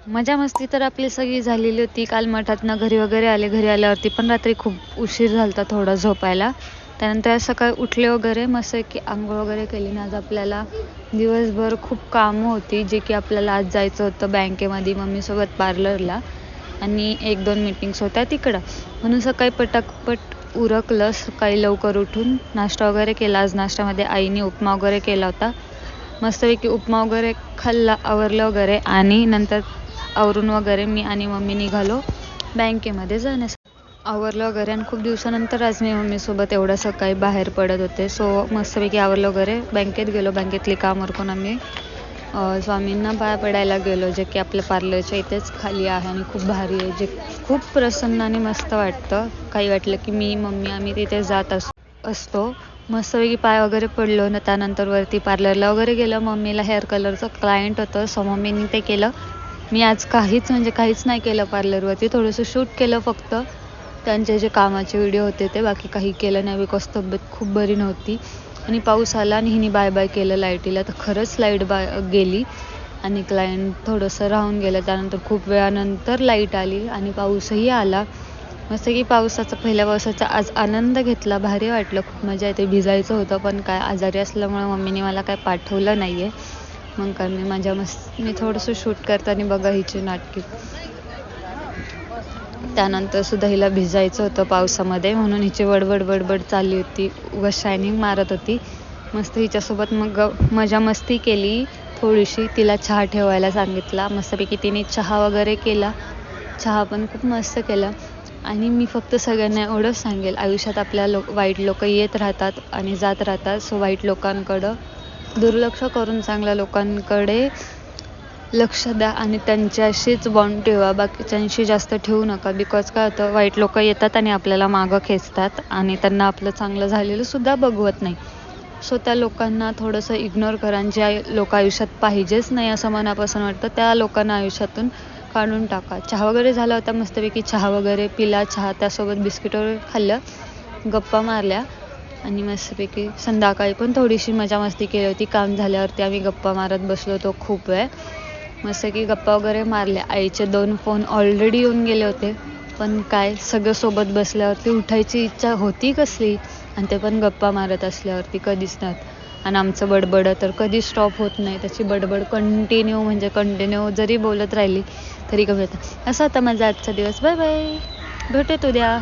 मजा मस्ती तर आपली सगळी झालेली होती. काल मठातनं घरी वगैरे आले. घरी आल्यावरती पण रात्री खूप उशीर झाला होता थोडा झोपायला. त्यानंतर आज सकाळी उठले वगैरे मस्त की अंघोळ वगैरे केली ना. आज आपल्याला दिवसभर खूप कामं होती जे की आपल्याला आज जायचं होतं बँकेमध्ये मम्मीसोबत पार्लरला आणि 1-2 मीटिंग्स होत्या तिकडं. म्हणून सकाळी पटापट उरकलं. सकाळी लवकर उठून नाश्ता वगैरे केला. आज नाश्त्यामध्ये आईने उपमा वगैरे केला होता. मस्तपैकी उपमा वगैरे खाल्ला, आवरलं वगैरे आणि नंतर आवरून वगैरे मी आणि मम्मी निघालो बँकेमध्ये जाण्यासाठी. आवरलं वगैरे आणि खूप दिवसानंतर आज मी मम्मीसोबत एवढं सकाळी बाहेर पडत होते. सो मस्तपैकी आवरलं वगैरे बँकेत गेलो. बँकेतली काम उरकून आम्ही स्वामींना पाया पडायला गेलो जे की आपल्या पार्लरच्या इथेच खाली आहे आणि खूप भारी आहे. जे खूप प्रसन्न आणि मस्त वाटतं. काही वाटलं की मी मम्मी आम्ही तिथे जात असतो. मस्तपैकी पाय वगैरे पडलो ना. त्यानंतर वरती पार्लरला वगैरे गेलं. मम्मीला हेअर कलरचं क्लायंट होतं सो मम्मीने ते केलं. मी आज काहीच नाही केलं पार्लरवरती. थोडंसं शूट केलं फक्त. त्यांचे जे कामाचे व्हिडिओ होते ते, बाकी काही केलं नाही बिकॉज तब्येत खूप बरी नव्हती आणि पाऊस आला आणि हिने बाय बाय केलं लाईटीला. तर खरंच लाईट गेली आणि क्लायंट थोडंसं राहून गेलं. त्यानंतर खूप वेळानंतर लाईट आली आणि पाऊसही आला. मस्त की पहिल्या पावसाचा आज आनंद घेतला. भारी वाटलं. खूप मजा येते. भिजायचं होतं पण काय आजारी असल्यामुळे मम्मीने मला काय पाठवलं नाही आहे. मग काय मी थोडंसं शूट करताना बघा हिची नाटकी. त्यानंतर सुद्धा हिला भिजायचं होतं पावसामध्ये म्हणून हिची बडबड चालली होती व शायनिंग मारत होती. मस्त हिच्यासोबत मग मजा मस्ती केली थोडीशी. तिला चहा ठेवायला सांगितला. मस्तपैकी तिने चहा वगैरे केला. चहा पण खूप मस्त केला. आणि मी फक्त सगळ्यांना एवढंच सांगेल, आयुष्यात आपल्या वाईट लोक येत राहतात आणि जात राहतात. सो वाईट लोकांकडं दुर्लक्ष करून चांगल्या लोकांकडे लक्ष द्या आणि त्यांच्याशीच बॉन्ड ठेवा. बाकीच्यांशी जास्त ठेवू नका. बिकॉज काय होतं, वाईट लोक येतात आणि आपल्याला मागं खेचतात आणि त्यांना आपलं चांगलं झालेलं सुद्धा बघवत नाही. सो त्या लोकांना थोडंसं इग्नोर करा. जे लोक आयुष्यात पाहिजेच नाही असं मनापासून वाटतं त्या लोकांना आयुष्यातून काढून टाका. चहा वगैरे झाला होता. मस्तपैकी चहा वगैरे पिला. त्यासोबत बिस्किट वगैरे खाल्लं, गप्पा मारल्या आणि मस्तपैकी संध्याकाळी पण थोडीशी मजा मस्ती केली होती. काम झाल्यावरती आम्ही गप्पा मारत बसलो होतो खूप वेळ. मस्त की गप्पा वगैरे मारल्या. आईचे 2 फोन ऑलरेडी येऊन गेले होते पण काय सगळं सोबत बसल्यावरती उठायची इच्छा होती कसली आणि ते पण गप्पा मारत असल्यावरती कधीच नाही. आणि आमचं बडबड तर कधी स्टॉप होत नाही. त्याची बडबड कंटिन्यू जरी बोलत राहिली तरी कमी होतं. असा होता माझा आजचा दिवस. Bye bye. भेटूयात उद्या.